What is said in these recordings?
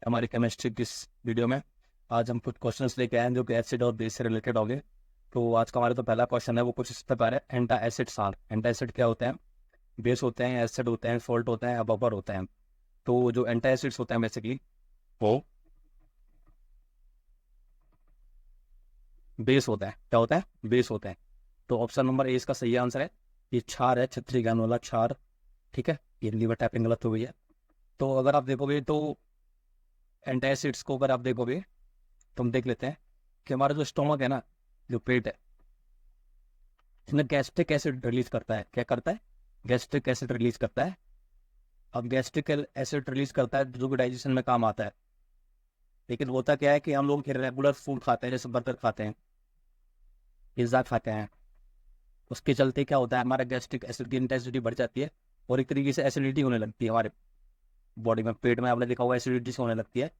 हमारी केमिस्ट्री की इस वीडियो में आज हम कुछ क्वेश्चंस लेके आए हैं जो कि एसिड और बेस से रिलेटेड होंगे। तो आज का हमारा तो पहला क्वेश्चन है वो कुछ इस प्रकार है, एंटा एसिड्स आर। एंटा एसिड क्या होते हैं? बेस होते हैं, एसिड होते हैं, सॉल्ट होते हैं, बफर होते हैं। तो जो एंटा एसिड्स होते हैं बेसिकली वो बेस होता है। क्या होता है? बेस होते हैं। तो ऑप्शन नंबर ए इसका सही आंसर है। ये क्षार है, छतरी ज्ञान वाला क्षार। ठीक है, ये लीवर टैपिंग गलत हो गई है। तो अगर आप देखोगे तो एंटा एसिड्स को अगर आप देखोगे तो हम देख लेते हैं कि हमारा जो स्टोमक है ना, जो पेट है, इसमें गैस्ट्रिक एसिड रिलीज करता है। क्या करता है? गैस्ट्रिक एसिड रिलीज करता है। अब गैस्ट्रिक एसिड रिलीज करता है जो कि डाइजेशन में काम आता है। लेकिन होता क्या है कि हम लोग रेगुलर फूड खाते हैं, जैसे बर्गर खाते हैं, पिज्जा खाते हैं। उसके चलते क्या होता है, हमारा गैस्ट्रिक एसिड की इंटेंसिटी बढ़ जाती है और एक तरीके से एसिडिटी होने लगती है हमारे बॉडी में। पेट में आपने देखा होगा एसिडिटी से होने लगती है।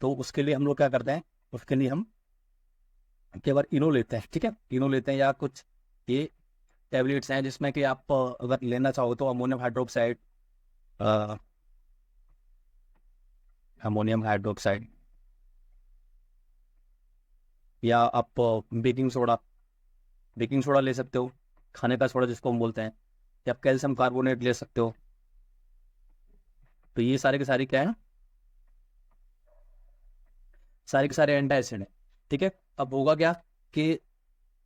तो उसके लिए हम लोग क्या करते हैं, उसके लिए हम कई बार इनो लेते हैं। ठीक है, इनो लेते हैं या कुछ ये टैबलेट्स हैं जिसमें कि आप अगर लेना चाहो तो अमोनियम हाइड्रोक्साइड, अमोनियम हाइड्रोक्साइड, या आप बेकिंग सोडा, बेकिंग सोडा ले सकते हो, खाने का सोडा जिसको हम बोलते हैं, या आप कैल्शियम कार्बोनेट ले सकते हो। तो ये सारे के सारे क्या है, सारे के सारे एंटा एसिड है। ठीक है, अब होगा क्या कि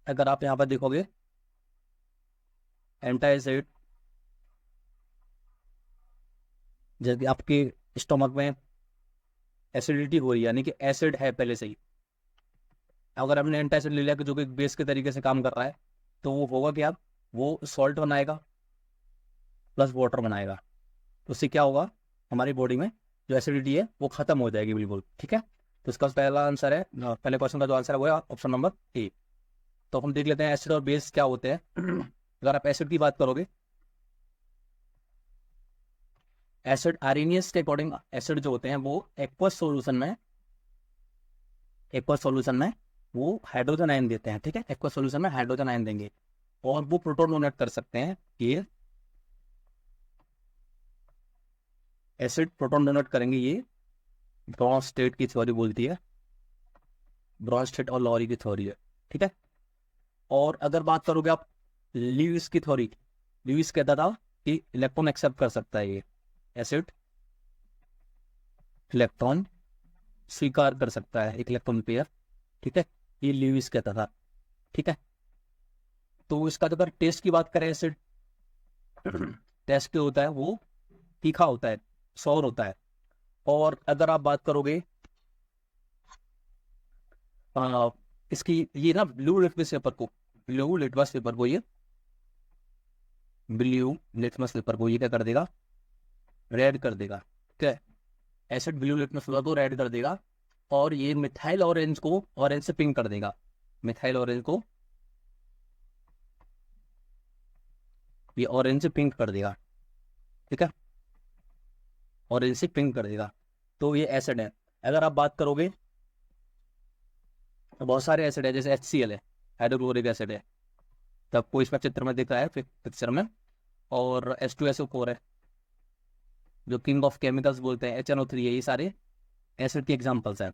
अगर आप यहाँ पर देखोगे एंटा एसिड, जैसे आपके स्टोमक में एसिडिटी हो रही है, यानी कि एसिड है पहले से ही। अगर हमने एंटा एसिड ले लिया कि जो कि बेस के तरीके से काम कर रहा है, तो वो होगा कि आप वो सॉल्ट बनाएगा प्लस वाटर बनाएगा। तो उससे क्या होगा, हमारी बॉडी में जो एसिडिटी है वो खत्म हो जाएगी बिल्कुल। ठीक है, तो इसका पहला आंसर है, पहले क्वेश्चन का जो आंसर है वो है ऑप्शन नंबर ए। तो हम देख लेते हैं एसिड और बेस क्या होते हैं। अगर आप एसिड की बात करोगे, एसिड आर्हेनियस के अकॉर्डिंग एसिड जो होते हैं वो एक्वस सॉल्यूशन में वो हाइड्रोजन आयन देते हैं। ठीक है, एक्वस सॉल्यूशन में हाइड्रोजन आयन देंगे और वो प्रोटॉन डोनेट कर सकते हैं। ये एसिड प्रोटॉन डोनेट करेंगे, ये ब्रॉन्स्टेड की थ्योरी बोलती है, ब्रॉन्स्टेड और लॉरी की थ्योरी है। ठीक है, और अगर बात करोगे आप ल्यूइस की थ्योरी, ल्यूइस कहता था कि इलेक्ट्रॉन एक्सेप्ट कर सकता है ये एसिड, इलेक्ट्रॉन स्वीकार कर सकता है, एक इलेक्ट्रॉन पेयर। ठीक है, ये ल्यूइस कहता था। ठीक है, तो इसका अगर टेस्ट की बात करें, एसिड टेस्ट जो होता है वो तीखा होता है, सौर होता है। और अगर आप बात करोगे आ, इसकी ये ना ब्लू लिटमस पेपर को, ब्लू लिटमस पेपर को ये ब्लू लिटमस पेपर को ये क्या कर देगा, रेड कर देगा। ठीक है, एसिड ब्लू लिटमस पेपर को रेड कर देगा और ये मिथाइल ऑरेंज को ऑरेंज से पिंक कर देगा। मिथाइल ऑरेंज को ये ऑरेंज से पिंक कर देगा। ठीक है, ऑरेंज से पिंक कर देगा। तो ये एसिड है। अगर आप बात करोगे तो बहुत सारे एसिड है, जैसे HCl है, हाइड्रोक्लोरिक एसिड है, तो आपको इसमें चित्र में दिख रहा है पिक्चर में। और H2SO4 है, जो किंग ऑफ केमिकल्स बोलते हैं, HNO3 है। ये सारे एसिड की एग्जांपल्स हैं।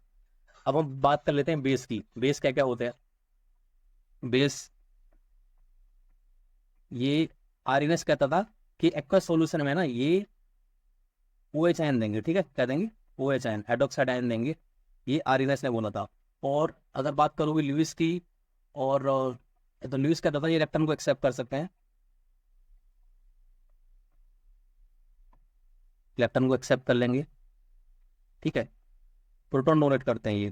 अब हम बात कर लेते हैं बेस की। बेस क्या क्या होते हैं? बेस ये आर्यनस कहता था कि एक्वस सॉल्यूशन में ना ये OH आयन देंगे। ठीक है, क्या देंगे? OH आयन, हाइड्रोक्साइड आयन देंगे। ये आर्यनस ने बोला था। और अगर बात करोगे लुइस की, और तो लुइस कहता था ये इलेक्ट्रॉन को एक्सेप्ट कर सकते हैं, इलेक्ट्रॉन को एक्सेप्ट कर लेंगे। ठीक है, प्रोटॉन डोनेट करते हैं, ये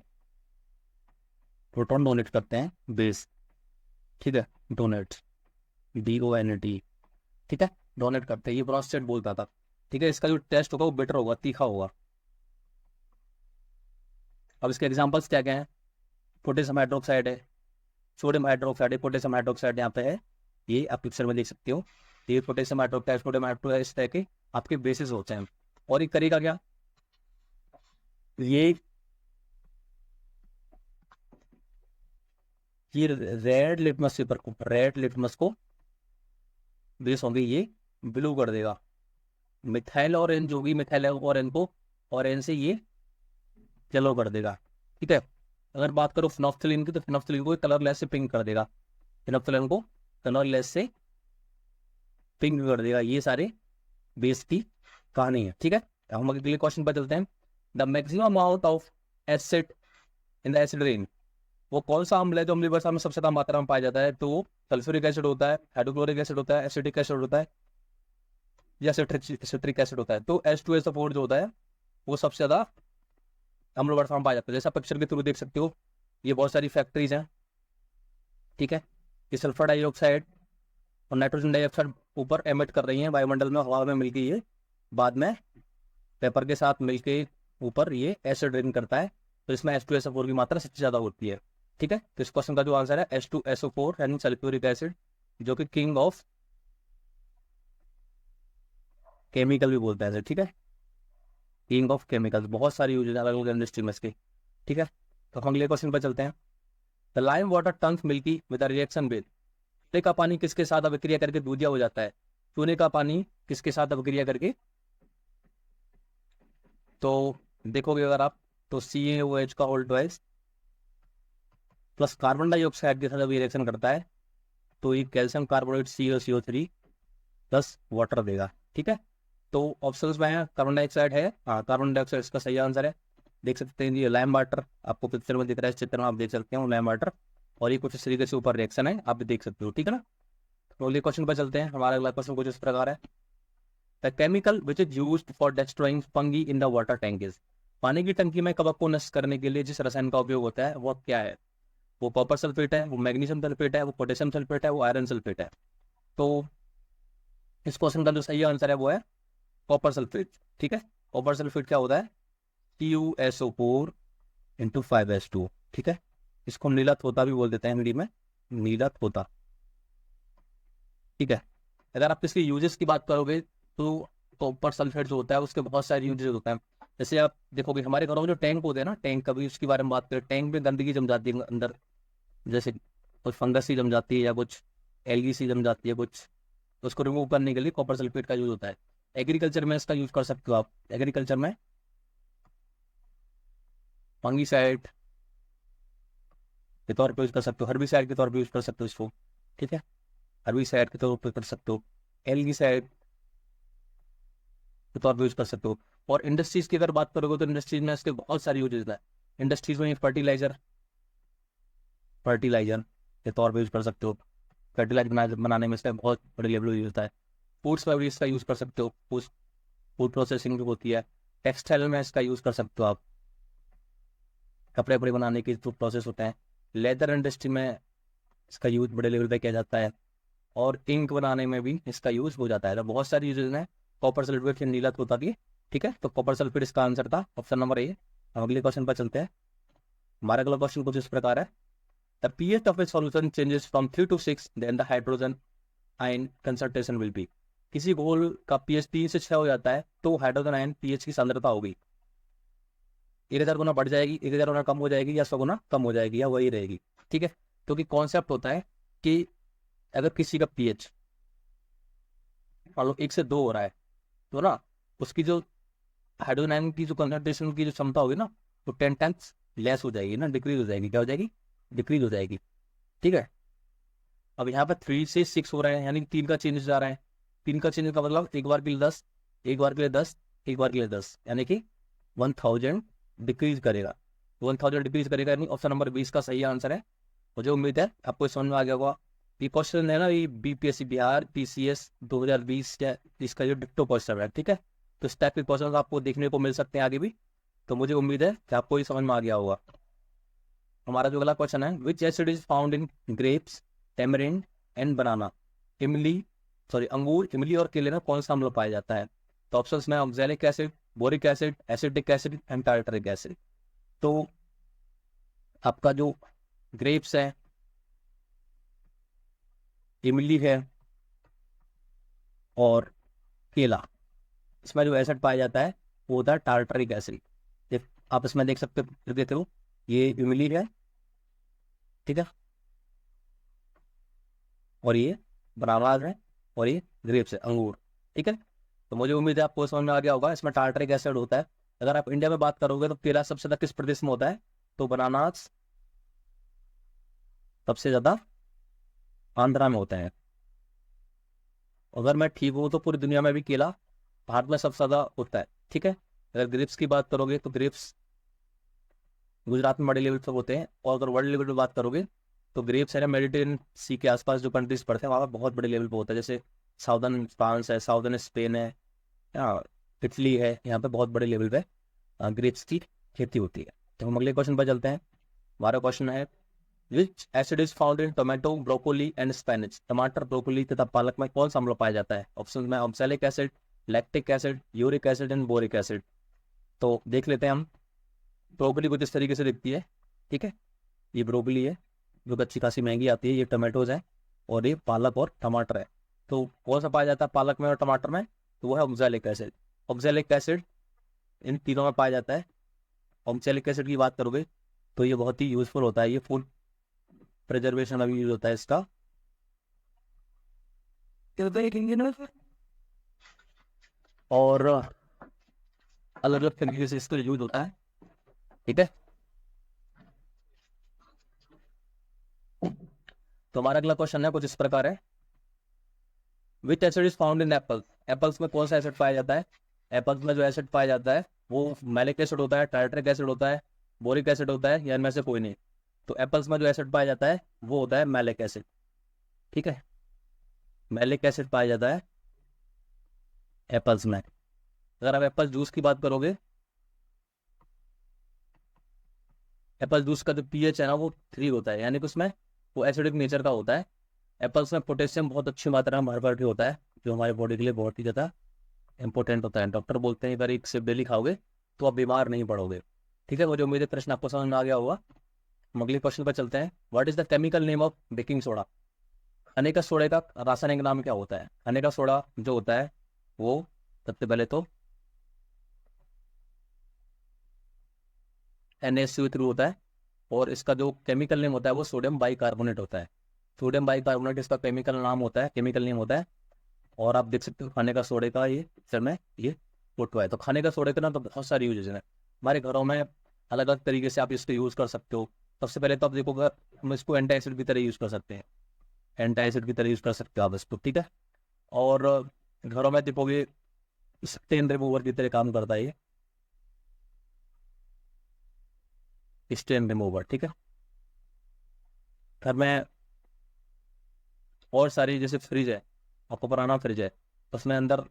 प्रोटॉन डोनेट करते हैं बेस। ठीक है, डोनेट, DONT। ठीक है, डोनेट करते हैं, ये ब्रॉन्स्टेड बोलता था। ठीक है, इसका जो टेस्ट होगा वो बेटर होगा, तीखा होगा। अब इसके एग्जांपल्स क्या क्या हैं? पोटेशियम हाइड्रोक्साइड है, सोडियम हाइड्रोक्साइड है, पोटेशियम हाइड्रोक्साइड यहाँ पे है, ये आप पिक्चर में देख सकते हो। ये पोटेशियम हाइड्रोक्साइड, सोडियम हाइड्रोक्साइड, इस तरह के आपके बेसिस होते हैं। और एक करेगा क्या, ये ये रेड लिटमस पेपर को, रेड लिटमस को बेस होंगे, ये ब्लू कर देगा। मिथाइल ऑरेंज होगी, मिथाइल ऑरेंज को ऑरेंज से ये येलो कर देगा, ठीक है। अगर बात करो फिनोफ्थिलीन की, तो फिनोफ्थिलीन को कलरलेस से पिंक कर देगा, फिनोफ्थिलीन को कलरलेस से पिंक कर देगा। ये सारे बेस की कहानी है, ठीक है। हम अगले क्वेश्चन पर चलते हैं। The maximum amount of acid in the acid rain, वो कौन सा अम्ल है जो अम्लीय वर्षा में सबसे ज्यादा मात्रा में पाया जाता है? तो सल्फ्यूरिक एसिड होता है, हाइड्रोक्लोरिक एसिड होता है, एसिटिक एसिड होता है, या सिट्रिक एसिड होता है। तो H2SO4 जो होता है वो सबसे ज्यादा अम्ल वर्षा में पाया जाता है। जैसा पिक्चर के थ्रू देख सकते हो, ये बहुत सारी फैक्ट्रीज हैं, ठीक है। ये सल्फर डाइऑक्साइड और नाइट्रोजन डाइऑक्साइड ऊपर एमिट कर रही हैं वायुमंडल में, हवा में मिलकर ये बाद में पेपर के साथ मिलके ऊपर ये एसिड रेन करता है। तो इसमें H2SO4 की मात्रा सबसे ज्यादा होती है, ठीक है। तो इस क्वेश्चन का जो आंसर है H2SO4 यानी सल्फ्यूरिक एसिड, जो कि किंग ऑफ केमिकल भी बोलते हैं, ठीक है। किंग ऑफ केमिकल्स, बहुत सारी यूज है अलग अलग इंडस्ट्री में इसकी, ठीक है। तो हम अगले क्वेश्चन पर चलते हैं। The lime water turns milky with reaction with, चूने का पानी किसके साथ अभिक्रिया करके दूधिया हो जाता है? चूने का पानी किसके साथ अभिक्रिया करके, तो देखोगे अगर आप, तो CaOH का whole twice plus carbon dioxide के साथ अभी रिएक्शन करता है, तो ये calcium carbonate CaCO3 plus water देगा, ठीक है। तो ऑप्शंस में है कार्बन डाइऑक्साइड है, हाँ कार्बन डाइऑक्साइड इसका सही आंसर है। देख सकते हैं ये लाइम वाटर आपको पिक्चर में दिख रहा है, इस चित्र में आप देख सकते हैं लाइम वाटर, और ये कुछ इस तरीके से ऊपर रिएक्शन है, आप भी देख सकते हो, ठीक है ना। तो अगले क्वेश्चन पर चलते हैं। हमारा अगला क्वेश्चन कुछ इस प्रकार है। The chemical which is used for destroying fungi in the water tank is, पानी की टंकी में कवक को नष्ट करने के लिए जिस रसायन का उपयोग होता है वो क्या है? वो कॉपर सल्फेट है, वो मैग्नीशियम सल्फेट है, वो पोटेशियम सल्फेट है, वो आयरन सल्फेट है। तो इस क्वेश्चन का जो सही आंसर है वो है कॉपर सल्फेट, ठीक है। कॉपर सल्फेट क्या होता है? CuSO4 × 5S2, ठीक है। इसको हम नीला थोता भी बोल देते हैं हिंदी में, नीला थोता, ठीक है। अगर आप इसके यूजेस की बात करोगे तो कॉपर सल्फेट जो होता है उसके बहुत सारे यूजेस होते हैं। जैसे आप देखोगे हमारे घरों में जो टैंक होते हैं ना, टैंक, कभी उसके बारे में बात करें, टैंक में गंदगी जम जाती है अंदर, जैसे कुछ फंगस सी जम जाती है या कुछ एलगी सी जम जाती है कुछ, तो उसको रिमूव करने के लिए कॉपर सल्फेट का यूज होता है। एग्रीकल्चर में इसका यूज कर सकते हो आप, एग्रीकल्चर में फंगीसाइड के तौर पे यूज कर सकते हो, हर्बिसाइड के तौर पे यूज कर सकते हो इसको, ठीक है। हर्बिसाइड के तौर पे कर सकते हो, एल्गीसाइड के तौर पे यूज कर सकते हो। और इंडस्ट्रीज की अगर बात करोगे तो इंडस्ट्रीज में इसके बहुत सारे यूजेस है। इंडस्ट्रीज में फर्टिलाइजर फर्टिलाइजर के तौर पे यूज कर सकते हो, फर्टिलाइजर बनाने में इसका बहुत बड़े लेवल यूज होता है। फूड्स में भी इसका यूज कर सकते हो, फूड प्रोसेसिंग जो होती है। टेक्सटाइल में इसका यूज कर सकते हो आप, कपड़े वपड़े बनाने के जो प्रोसेस होते हैं। लेदर इंडस्ट्री में इसका यूज बड़े लेवल पे किया जाता है, और इंक बनाने में भी इसका यूज हो जाता है। तो बहुत सारी यूजेज हैं कॉपर सल्फेट नीला होता की, ठीक है। तो कॉपर सल्फेट इसका आंसर था, ऑप्शन नंबर ए। हम अगले क्वेश्चन पर चलते हैं। हमारा अगला क्वेश्चन कुछ इस प्रकार है। The pH of a solution changes from 3 to 6, then the hydrogen ion concentration will be, किसी घोल का pH 3 से 6 हो जाता है तो हाइड्रोजन आयन pH की सांद्रता होगी 1000 गुना बढ़ जाएगी, 1000 गुना कम हो जाएगी, या 100 गुना कम हो जाएगी, या वही रहेगी, ठीक है। क्योंकि कॉन्सेप्ट होता है कि अगर किसी का pH मान लो 1 से 2 हो रहा है, तो ना उसकी जो हाइड्रोजन आयन की जो कंसंट्रेशन की जो क्षमता होगी ना, वो 10 टाइम्स लेस हो जाएगी ना, डिक्रीज हो जाएगी। क्या हो जाएगी? डिक्रीज हो जाएगी, ठीक है। अब यहाँ पर 3 से 6 हो रहा है, यानी 3 का चेंज जा रहा है। 3 का चेंज का मतलब एक बार के लिए 10, एक बार के लिए 10, एक बार के लिए 10, यानी कि 1000 डिक्रीज करेगा। 1000 डिक्रीज करेगा, यानी ऑप्शन नंबर 20 का सही आंसर है। मुझे उम्मीद है आपको समझ में आ गया होगा। ये क्वेश्चन है ना, ये BPSC बिहार PCS 2020 इसका जो डिक्टो क्वेश्चन है, ठीक है। तो इस टाइप के क्वेश्चन आपको देखने को मिल सकते हैं आगे भी। तो मुझे उम्मीद है कि आपको ये समझ में आ गया होगा। हमारा जो अगला क्वेश्चन है, which acid is found in grapes, tamarind and banana, अंगूर, इमली और केले में कौन सा अम्ल पाया जाता है? तो ऑप्शंस में oxalic acid, boric acid, acetic acid and tartaric acid. तो आपका जो ग्रेप्स है, इमली है और केला, इसमें जो एसिड पाया जाता है वो होता है टार्टरिक एसिड। आप इसमें देख सकते हो ये इमली है, ठीक है, और ये बनाना है, और ये ग्रेप्स है, अंगूर, ठीक है। तो मुझे उम्मीद है आपको समझ में आ गया होगा। इसमें टार्टरिक एसिड होता है, अगर आप इंडिया में बात करोगे तो केला सबसे ज्यादा किस प्रदेश में होता है? तो बनानास सबसे ज्यादा आंध्रा में होता है। अगर मैं ठीक हूँ तो पूरी दुनिया में भी केला भारत में सबसे ज्यादा होता है, ठीक है। अगर ग्रेप्स की बात करोगे तो ग्रेप्स गुजरात में बड़े लेवल पर होते हैं। और अगर वर्ल्ड लेवल पर बात करोगे तो ग्रेप्स है ना, मेडिटेरियन सी के आसपास जो कंट्रीज पड़ते हैं वहाँ पर बहुत बड़े लेवल पर होता है। जैसे साउदर्न फ्रांस है, साउदर्न स्पेन है, या इटली है, यहाँ पे बहुत बड़े लेवल पे ग्रेप्स की खेती होती है। तो हम अगले क्वेश्चन पर चलते हैं। हमारा क्वेश्चन है which acid is found in tomato, broccoli and spinach. टमाटर, ब्रोकोली तथा पालक में कौन सा अम्ल पाया जाता है? ऑप्शन में oxalic acid, lactic acid, uric acid and boric acid. तो देख लेते हैं हम। ब्रोकोली कुछ इस तरीके से दिखती है, ठीक है। ये ब्रोकोली है जो कि अच्छी खासी महंगी आती है। ये टमाटोज है और ये पालक और टमाटर है। तो कौन सा पाया जाता है पालक में और टमाटर में? तो वो है oxalic acid. Oxalic acid in तीनों में पाया जाता है। ऑक्सैलिक एसिड की बात करोगे तो ये बहुत ही यूजफुल होता है। ये फूड प्रिजर्वेशन में भी यूज होता है इसका। और अलग अलग तरीके से इसका यूज होता है, ठीक है। तो हमारा अगला क्वेश्चन है कुछ इस प्रकार है। Which acid is found in Apple. Apples में कौन सा एसिड पाया जाता है? एप्पल्स में जो एसिड पाया जाता है वो मैलिक एसिड होता है, टार्टरिक एसिड होता है, बोरिक एसिड होता है, या इनमें से कोई नहीं। तो एप्पल्स में जो एसिड पाया जाता है वो होता है मैलिक एसिड, ठीक है। मैलिक एसिड पाया जाता है एप्पल्स में। अगर आप एप्पल जूस की बात करोगे, एप्पल जूस का जो पीएच है ना वो 3 होता है, यानी कि उसमें वो एसिडिक नेचर का होता है। एप्पल्स में पोटेशियम बहुत अच्छी मात्रा में भरपूर होता है, जो हमारे बॉडी के लिए बहुत ही ज़्यादा इंपॉर्टेंट होता है। डॉक्टर बोलते हैं अगर एक सिर्फ डेली खाओगे तो आप बीमार नहीं पड़ोगे, ठीक है। मुझे उम्मीद है प्रश्न आपको समझ में आ गया होगा। हम अगले क्वेश्चन पर चलते हैं। What is the chemical name of baking soda. खाने का सोडे का रासायनिक नाम क्या होता है? खाने का सोडा जो होता है वो सबसे पहले तो NaCO3 होता है। और इसका जो केमिकल नेम होता है वो सोडियम बाइकार्बोनेट होता है। सोडियम बाइकार्बोनेट इसका केमिकल नाम होता है, केमिकल नेम होता है। और आप देख सकते हो खाने का सोडे का ये सर में ये फोटो है। तो खाने का सोडे का ना तो बहुत सारे यूजेज हैं हमारे घरों में। अलग अलग तरीके से आप इसको यूज़ कर सकते हो। सबसे पहले तो आप देखोगे हम इसको एंटी एसिड की तरह यूज़ कर सकते हैं। एंटी एसिड की तरह यूज़ कर सकते हो आप इसको, ठीक है। और घरों में देखोगे स्टेन रिमूवर की तरह काम करता है ये, स्टेन रिमूवर, ठीक है। घर में और सारी जैसे फ्रिज है, आपको पुराना फ्रिज है, उसमें अंदर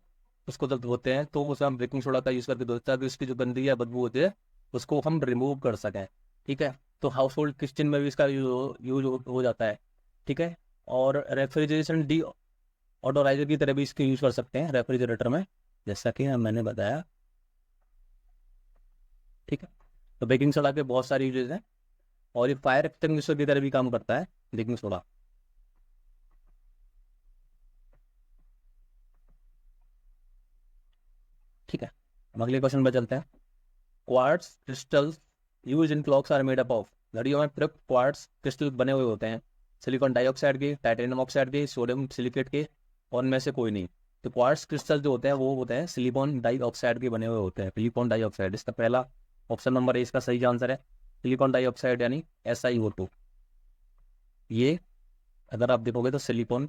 उसको जब धोते हैं तो उसमें हम बेकिंग सोडा का यूज़ करके धोते हैं ताकि उसकी जो गंदगी या बदबू होती है उसको हम रिमूव कर सकें, ठीक है। तो हाउस होल्ड किचन में भी इसका यूज हो जाता है, ठीक है। और रेफ्रिजरेशन डी ऑडोराइजर की तरह भी इसके यूज कर सकते हैं रेफ्रिजरेटर में, जैसा कि मैंने बताया, ठीक है। तो बेकिंग सोडा के बहुत सारे यूजेज हैं। और ये फायर एक्सटिंग्विशर की तरह भी काम करता है बेकिंग सोडा, ठीक है। हम अगले क्वेश्चन पर चलते हैं। Quartz crystals use in clocks are made up of. घड़ियों में प्रयुक्त क्वार्ट्स क्रिस्टल बने हुए होते हैं सिलिकॉन डाइऑक्साइड के, टाइटेनियम ऑक्साइड के, सोडियम सिलिकेट के, और इनमें से कोई नहीं। तो क्वार्ट्स क्रिस्टल जो होते हैं वो होते हैं सिलिकॉन डाइऑक्साइड के बने हुए होते हैं। सिलिकॉन डाइऑक्साइड इसका पहला ऑप्शन नंबर ए इसका सही आंसर है। सिलिकॉन डाइऑक्साइड यानी SiO2। ये अगर आप देखोगे तो सिलिकॉन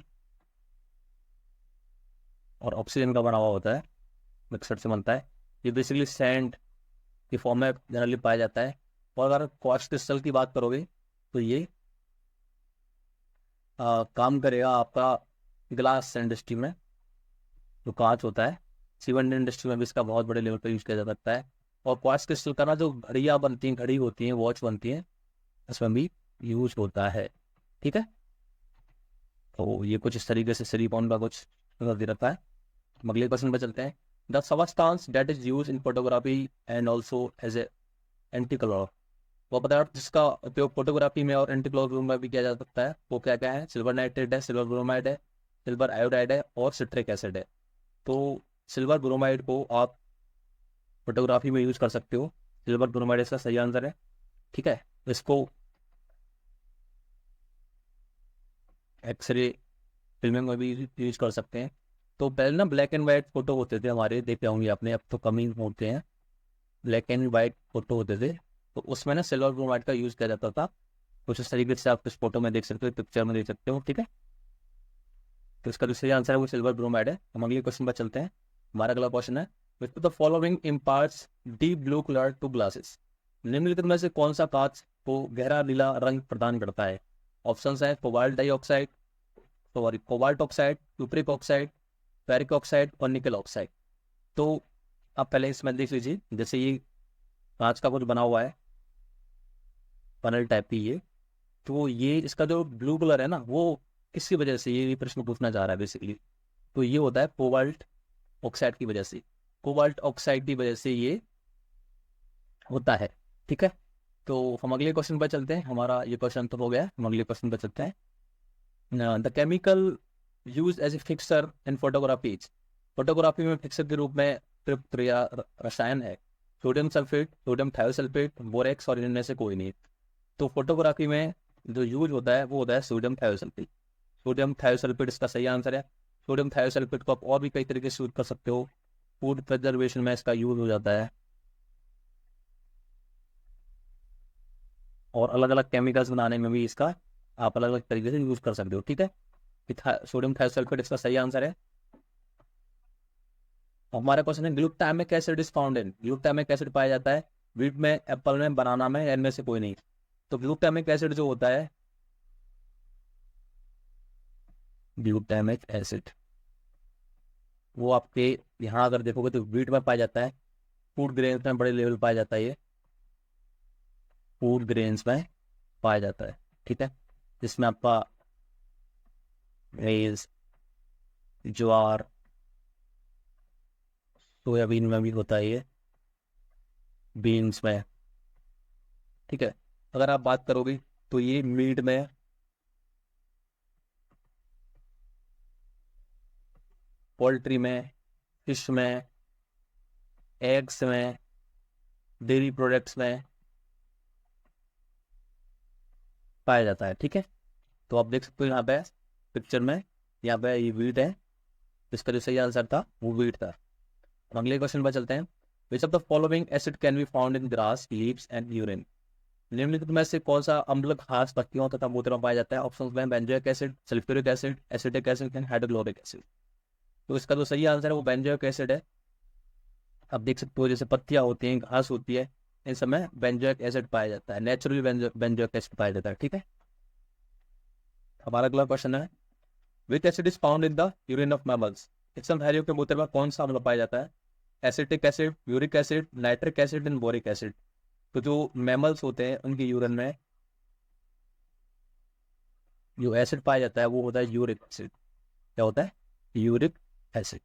और ऑक्सीजन का बना हुआ होता है, मिक्सर से बनता है। ये बेसिकली सैंड की फॉर्म में जनरली पाया जाता है। और अगर क्वार्ट्ज क्रिस्टल की बात करोगे तो ये काम करेगा आपका ग्लास इंडस्ट्री में, जो कांच होता है, सीमेंट इंडस्ट्री में भी इसका बहुत बड़े लेवल पर यूज किया जा सकता है। और क्वार्ट्ज क्रिस्टल का ना जो घड़ियाँ बनती हैं, घड़ी होती हैं, वॉच बनती हैं, इसमें भी यूज होता है, ठीक है। तो ये कुछ इस तरीके से सिलिकॉन का कुछ दे रखा है। हम अगले क्वेश्चन पर चलते हैं। The substance that is use in photography and also as a antichlor. वो पदार्थ जिसका उपयोग फोटोग्राफी में और एंटी कलर में भी किया जा सकता है वो क्या क्या है? सिल्वर नाइट्रेट है, सिल्वर ब्रोमाइड है, सिल्वर आयोडाइड है, और सिट्रिक एसिड है। तो सिल्वर ब्रोमाइड को आप फोटोग्राफी में यूज कर सकते हो। सिल्वर ब्रोमाइड इसका सही आंसर है, ठीक है। इसको एक्सरे फिल्मिंग में भी यूज कर सकते हैं। तो पहले ना ब्लैक एंड वाइट फोटो होते थे हमारे, देखते होंगे आपने, अब तो कम ही होते हैं। ब्लैक एंड वाइट फोटो होते थे, तो उसमें ना सिल्वर ब्रोमाइड का यूज़ किया जाता था। कुछ इस तरीके से आप इस फोटो में देख सकते हो, पिक्चर में देख सकते हो, ठीक है। तो इसका जो सही आंसर है वो सिल्वर ब्रोमाइड है। हम अगले क्वेश्चन पर चलते हैं। हमारा अगला क्वेश्चन है, which the following imparts deep blue colour two glasses. निम्नलिखित में से कौन सा कांच को गहरा नीला रंग प्रदान करता है? ऑप्शंस है cobalt dioxide, sorry cobalt oxide, cupric oxide, ferric oxide और निकल ऑक्साइड। तो आप पहले इसमें देख लीजिए, जैसे ये कांच का कुछ बना हुआ है, पनल टाइप की ये, तो ये इसका जो ब्लू कलर है ना, वो किसकी वजह से, ये प्रश्न पूछना चाह रहा है बेसिकली। तो ये होता है कोबाल्ट ऑक्साइड की वजह से, कोबाल्ट ऑक्साइड की वजह से ये होता है, ठीक है। तो हम अगले क्वेश्चन पर चलते हैं। हमारा ये क्वेश्चन तो हो गया, हम अगले क्वेश्चन पर चलते हैं। The chemical use as a fixer in photography. Photography में फिक्सर के रूप में प्रयुक्त रसायन है sodium sulphate, sodium thiosulphate, borax और इनमें से कोई नहीं। तो फोटोग्राफी में जो यूज होता है वो होता है सोडियम थायोसल्फेट। सोडियम थायोसल्फेट इसका सही आंसर है। सोडियम थायोसल्फेट को आप और भी कई तरीके से यूज कर सकते हो, फूड प्रिजर्वेशन में इसका यूज हो जाता है, और अलग अलग केमिकल्स बनाने में भी इसका आप अलग अलग तरीके से यूज कर सकते हो, ठीक है। सोडियम थायोसल्फेट इसका सही आंसर है। हमारा क्वेश्चन है, glutamic acid is found in. Glutamic acid पाया जाता है वीट में, एप्पल में, बनाना में, इनमें से कोई नहीं। तो ग्लूटामिक एसिड जो होता है, ग्लूटामिक एसिड वो आपके यहाँ अगर देखोगे तो वीट में पाया जाता है, फूड ग्रेन्स में बड़े लेवल पाया जाता है, ये फूड ग्रेन्स में पाया जाता है, ठीक है। जिसमें आपका रेज, ज्वार, सोयाबीन में भी होता है ये, बीन्स में, ठीक है। अगर आप बात करोगे तो ये मीट में, पोल्ट्री में, फिश में, एग्स में, डेयरी प्रोडक्ट्स में पाया जाता है, ठीक है। तो आप देख सकते हो यहाँ पे पिक्चर में, यहाँ पे ये वीट है, इसका जो सही आंसर था वो वीट था। हम अगले क्वेश्चन पर चलते हैं। Which of the following acid can be found in grass, leaves and urine. निम्नलिखित में से कौन सा अम्ल घास, पत्तियों तथा मूत्र में पाया जाता है? ऑप्शन में benzoic acid, sulphuric acid, acetic acid and hydrochloric acid. तो इसका जो सही आंसर है वो बेंजोइक एसिड है। आप देख सकते हो जैसे पत्तियां होती हैं, घास होती है, इन समय बेंजोइक एसिड पाया जाता है, नेचुरली बेंजोइक एसिड पाया जाता है, ठीक है। हमारा अगला क्वेश्चन है, which acid is found in the urine of mammals. स्तनधारियों के मूत्र में कौन सा अम्ल पाया जाता है? Acetic acid, uric acid, nitric acid and boric acid. तो जो मैमल्स होते हैं उनके यूरिन में जो एसिड पाया जाता है वो होता है यूरिक एसिड। क्या होता है? Uric acid.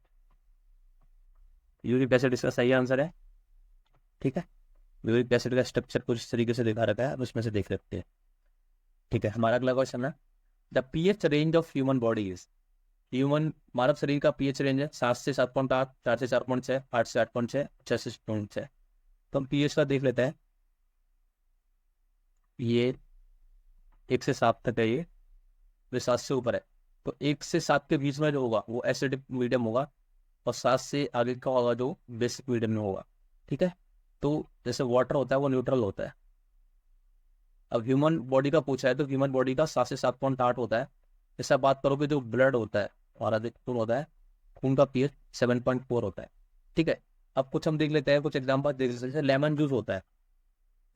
यूरिक एसिड इसका सही आंसर है, ठीक है। यूरिक एसिड का स्ट्रक्चर कुछ इस तरीके से दिखा रखा है, अब उसमें से देख सकते हैं, ठीक है। हमारा अगला क्वेश्चन है, the pH range of human body is. Human मानव शरीर का पीएच रेंज है 7 से 7.8, 4 से 4.6, 8 से 8.6, 6 से 6.6। तो हम पीएच का देख लेते हैं। ये 1 से 7 तक है, ये 7 से ऊपर है। तो 1 से 7 के बीच में जो होगा वो एसिडिक मीडियम होगा, और 7 से आगे का होगा जो बेसिक मीडियम में होगा, ठीक है। तो जैसे वाटर होता है वो न्यूट्रल होता है। अब ह्यूमन बॉडी का पूछा है तो ह्यूमन बॉडी का 7 से 7.8 होता है। जैसे आप बात करोगे जो ब्लड होता है और अधिक खून होता है, खून का पीएच 7.4 होता है, ठीक है। अब कुछ हम देख लेते हैं, कुछ एग्जाम्पल देख लेते हैं। जैसे लेमन जूस होता है,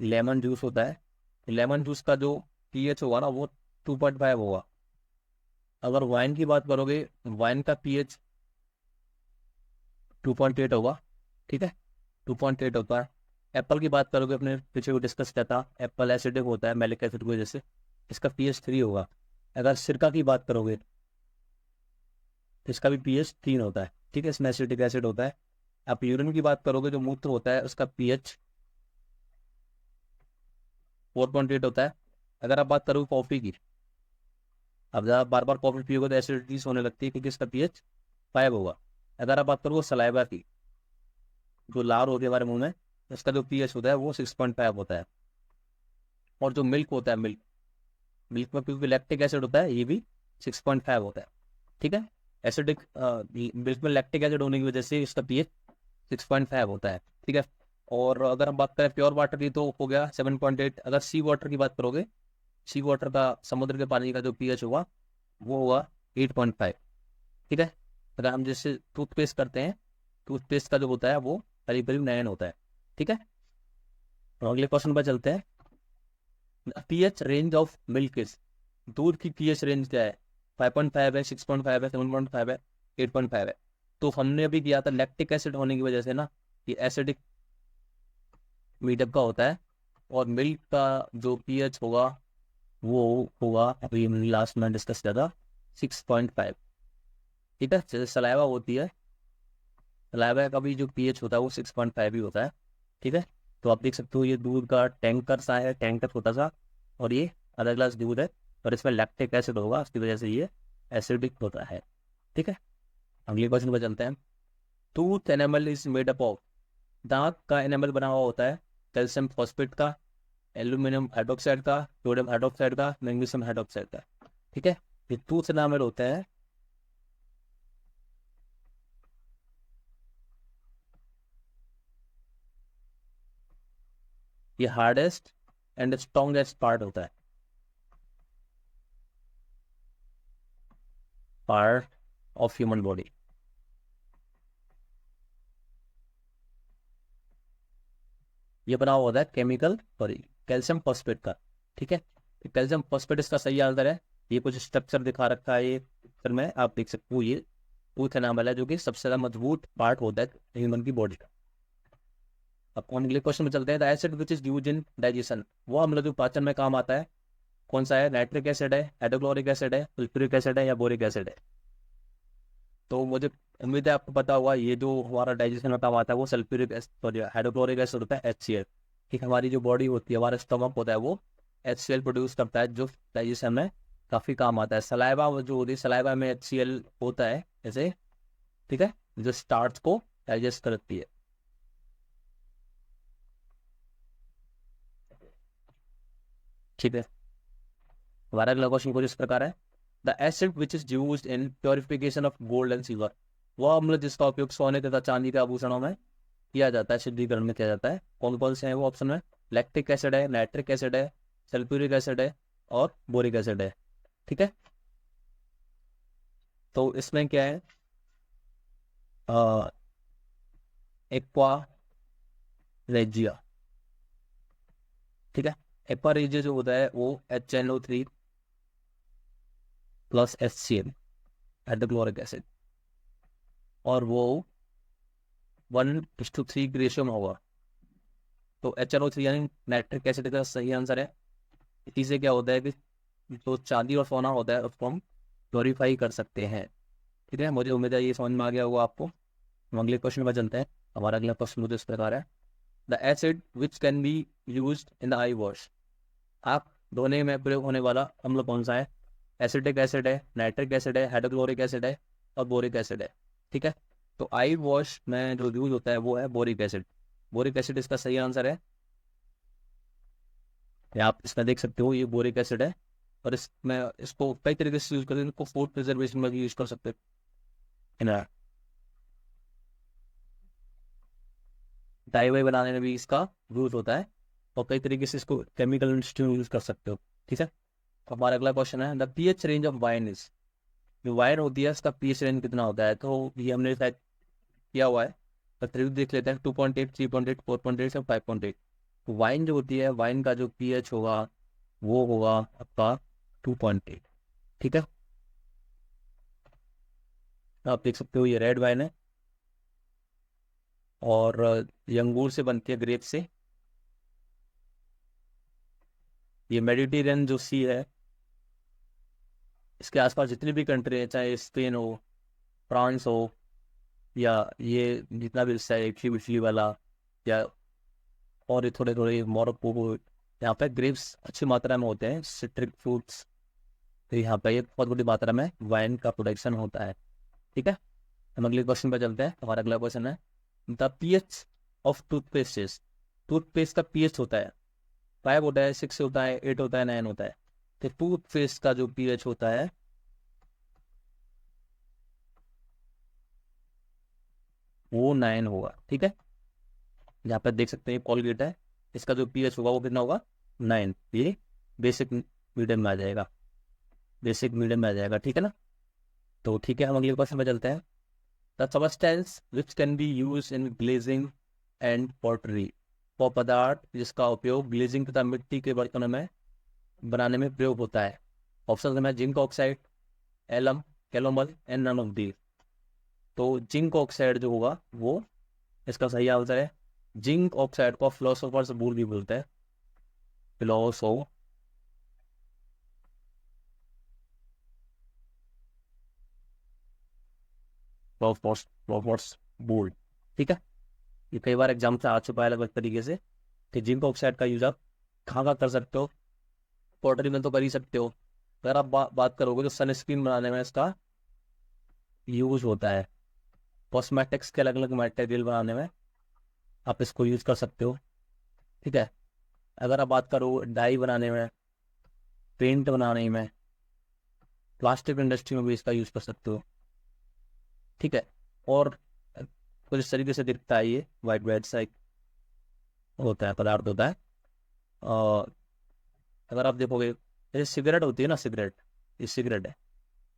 लेमन जूस होता है, लेमन जूस का जो पीएच होगा ना वो 2.5 होगा। अगर वाइन की बात करोगे, वाइन का पीएच 2.8 होगा, ठीक है, 2.8 होता है। एप्पल की बात करोगे, अपने पीछे को डिस्कस किया था, एप्पल एसिडिक होता है मैलिक एसिड की वजह से, इसका पीएच 3 होगा। अगर सिरका की बात करोगे तो इसका भी पीएच 3 होता है, ठीक है, इसमें एसिटिक एसिड होता है। आप यूरिन की बात करोगे, जो मूत्र होता है उसका पीएच 4.8 होता है। अगर आप बात करोगे कॉफी की, अब जब बार बार कॉफी पियोगे तो एसिडिटीज होने लगती है, क्योंकि इसका पीएच 5 होगा। अगर आप बात करोगे सलाइवा की, जो लार होती है हमारे मुंह में, इसका जो पीएच होता है वो 6.5 होता है। और जो मिल्क होता है, मिल्क मिल्क में क्योंकि लैक्टिक एसिड होता है, ये भी 6.5 होता है, ठीक है। एसिडिक मिल्क में लैक्टिक एसिड होने की वजह से इसका पीएच 6.5 होता है, ठीक है। और अगर हम बात करें प्योर वाटर की तो हो गया 7.8। अगर सी वाटर की बात करोगे, सी वाटर का, समुद्र के पानी का जो पीएच होगा वो होगा 8.5। ठीक है। अगर हम जैसे टूथपेस्ट करते हैं, टूथपेस्ट का जो होता है वो करीब करीब 9 होता है। ठीक है। तो अगले क्वेश्चन पर चलते हैं। PH range of milk is, दूध की पीएच रेंज क्या है? 5.5 है, 6.5 है, 7.5 है, 8.5 है। तो हमने अभी किया था लैक्टिक एसिड होने की वजह से ना, ये एसिडिक मीडियम का होता है। और मिल्क का जो पीएच होगा वो होगा, अभी लास्ट में डिस्कस किया था, 6.5। ठीक है। जैसे सलाइवा होती है, सलाइवा का भी जो पीएच होता है वो 6.5 ही होता है। ठीक है। तो आप देख सकते हो ये दूध का टैंकर सा है, टैंकर छोटा सा, और ये आधा ग्लास दूध है, और इसमें लैक्टिक एसिड होगा, उसकी वजह से ये एसिडिक होता है। ठीक है। अगले क्वेश्चन पर चलते हैं। Tooth animal is made up of, दांत का एनिमल बना हुआ होता है कैल्शियम फॉस्फेट का, एल्यूमिनियम हाइड्रोक्साइड का, सोडियम हाइड्रोक्साइड का, मैग्नीशियम हाइड्रोक्साइड का। ठीक है। ये टूथ एनिमल होता है, ये हार्डेस्ट एंड स्ट्रॉन्गेस्ट पार्ट होता है, पार्ट ऑफ ह्यूमन बॉडी। ये बना हुआ होता है केमिकल, सॉरी, कैल्शियम फॉस्फेट का। ठीक है। कैल्शियम फॉस्फेट इसका सही आंसर है। ये कुछ स्ट्रक्चर दिखा रखा है ये पिक्चर में, आप देख सकते हो, ये टूथ एनामल है जो कि सबसे ज्यादा मजबूत पार्ट होता है ह्यूमन की बॉडी का। अब अगले क्वेश्चन में चलते हैं। The acid which is use in digestion, वो हम लोग जो पाचन में काम आता है, कौन सा है? नाइट्रिक एसिड है, हाइड्रोक्लोरिक एसिड है, सल्फ्यूरिक एसिड है, या बोरिक एसिड है? तो मुझे उम्मीद है आपको पता होगा, ये जो हमारा डाइजेशन में काम आता है वो sulphuric acid, sorry, hydrochloric acid होता है, HCl। ठीक, हमारी जो बॉडी होती है, हमारा स्टमक होता है वो HCl प्रोड्यूस करता है, जो डाइजेशन में काफी काम आता है। सलाइवा जो होती है, सलाइवा में HCl होता है जैसे, ठीक है, जो स्टार्च को डाइजेस्ट करती है। ठीक है। हमारा अगला क्वेश्चन कुछ इस प्रकार है। The acid which is use in purification of gold and silver, वो अम्ल जिसका उपयोग सोने तथा चांदी के आभूषणों में किया जाता है, शुद्धिकरण में किया जाता है, कौन कौन से हैं वो ऑप्शन में? लैक्टिक एसिड है, नाइट्रिक एसिड है, सल्फ्यूरिक एसिड है, और बोरिक एसिड है। ठीक है। तो इसमें क्या है? Aqua regia. ठीक है। एक्वा रेजिया जो होता है वो HNO3 plus HCl, hydrochloric acid, और वो 1:3 की रेशियो में होगा। तो HNO3 यानी नाइट्रिक एसिड का सही आंसर है। इसी से क्या होता है कि जो चांदी और सोना होता है उसको हम प्योरीफाई कर सकते हैं। ठीक है। मुझे उम्मीद है ये समझ में आ गया होगा आपको। हम अगले क्वेश्चन पर चलते हैं। हमारा अगला क्वेश्चन मुझे इस प्रकार है। The acid which can be use in the I wash, आँख धोने में प्रयोग होने वाला अम्ल कौन सा है? एसिडिक एसिड है, नाइट्रिक एसिड है, हाइड्रोक्लोरिक एसिड है, और बोरिक एसिड है। ठीक है। तो आई वॉश में जो यूज होता है वो है बोरिक एसिड। बोरिक एसिड इसका सही आंसर है। या आप इसमें देख सकते हो, ये बोरिक एसिड है, और इसमें इसको कई तरीके से यूज करते हैं। इसको फूड प्रिजर्वेशन में भी यूज कर सकते हैं ना, डाई वाई बनाने में भी इसका यूज होता है, और कई तरीके से इसको केमिकल इंडस्ट्री में यूज कर सकते हो। ठीक है। तो हमारा अगला क्वेश्चन है, the pH range of wine is, जो वाइन होती है उसका पीएच रेंज कितना होता है? तो ये हमने शायद किया हुआ है, तो रिव्यू देख लेते हैं। 2.8, 3.8, 4.8 और 5.8। तो वाइन जो होती है, वाइन का जो पीएच होगा वो होगा आपका 2.8। ठीक है। आप देख सकते हो ये रेड वाइन है, और ये अंगूर से बनती है, ग्रेप से। ये मेडिटेरियन जो सी है, इसके आसपास जितनी भी कंट्री है, चाहे स्पेन हो, फ्रांस हो, या ये जितना भी हिस्सा है इटली विटली वाला, या और ये थोड़े थोड़े मोरक्को हो, यहाँ पे ग्रेप्स अच्छी मात्रा में होते हैं, सिट्रिक फ्रूट्स। तो यहाँ पे ये बहुत बड़ी मात्रा में वाइन का प्रोडक्शन होता है। ठीक है। हम अगले क्वेश्चन पे चलते हैं। हमारा अगला क्वेश्चन है, the pH of toothpaste, toothpaste का पीएच होता है 5 होता है, 6 होता है, 8 होता है, 9 होता है? तो टूथपेस्ट का जो पीएच होता है वो 9 होगा। ठीक है। यहाँ पे देख सकते हैं कोलगेट है, इसका जो पीएच होगा वो कितना होगा 9, ये बेसिक मीडियम में आ जाएगा, बेसिक मीडियम में आ जाएगा, ठीक है ना। तो ठीक है, हम अगले क्वेश्चन में चलते हैं। The substance which can be use in glazing and pottery, वो पदार्थ जिसका उपयोग ग्लेजिंग तथा मिट्टी के बर्तनों में बनाने में प्रयोग होता है। ऑप्शन है zinc oxide, alum, calomel and none of the. तो जिंक ऑक्साइड जो होगा वो इसका सही आंसर है। जिंक ऑक्साइड को फिलोसोफर्स बोल भी बोलते हैं, फिलोसोफर्स बोल, ठीक है। ये कई बार एग्जाम से आ चुका है अलग अलग तरीके से कि जिंक ऑक्साइड का यूज आप कहाँ कहाँ कर सकते हो, पॉटरी में तो कर ही सकते हो। अगर आप बात करोगे तो सनस्क्रीन बनाने में इसका यूज होता है, कॉस्मेटिक्स के अलग अलग मटेरियल बनाने में आप इसको यूज कर सकते हो, ठीक है। अगर आप बात करो डाई बनाने में, पेंट बनाने में, प्लास्टिक इंडस्ट्री में भी इसका यूज कर सकते हो, ठीक है। और कुछ इस तरीके से दिखता है, ये वाइट वाइट सा एक होता है, पदार्थ होता है। और अगर आप देखोगे जैसे सिगरेट होती है ना, सिगरेट, ये सिगरेट है,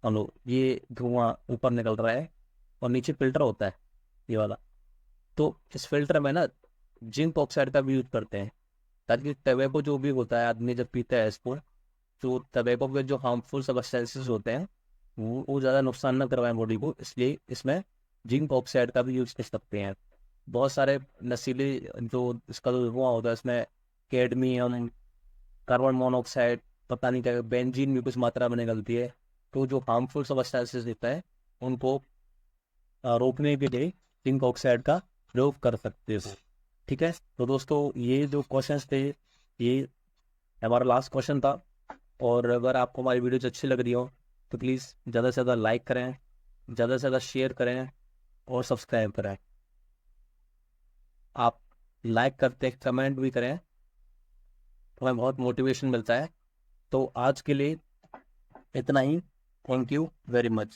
हम लोग ये धुआं ऊपर निकल रहा है और नीचे फिल्टर होता है ये वाला। तो इस फिल्टर में ना जिंक ऑक्साइड का भी यूज करते हैं, ताकि टबैको जो भी होता है, आदमी जब पीता है इसको, तो टबैको के जो हार्मफुल सब्सटेंसेस होते हैं वो ज़्यादा नुकसान ना करवाएं बॉडी को, इसलिए इसमें जिंक ऑक्साइड का भी यूज कर सकते हैं। बहुत सारे नशीले जो इसका जो धुआं होता है इसमें कैडमियम, कार्बन मोनोऑक्साइड, पता नहीं क्या बेंजीन भी कुछ मात्रा में निकलती है। तो जो हार्मफुल सब्सटेंसेस होता है उनको रोकने के लिए जिंक ऑक्साइड का प्रयोग कर सकते हो, ठीक है। तो दोस्तों ये जो क्वेश्चंस थे ये हमारा लास्ट क्वेश्चन था। और अगर आपको हमारी वीडियोज अच्छी लग रही हो तो प्लीज़ ज़्यादा से ज़्यादा लाइक करें, ज़्यादा से ज़्यादा शेयर करें और सब्सक्राइब करें। आप लाइक करते कमेंट भी करें तो हमें बहुत मोटिवेशन मिलता है। तो आज के लिए इतना ही, थैंक यू वेरी मच।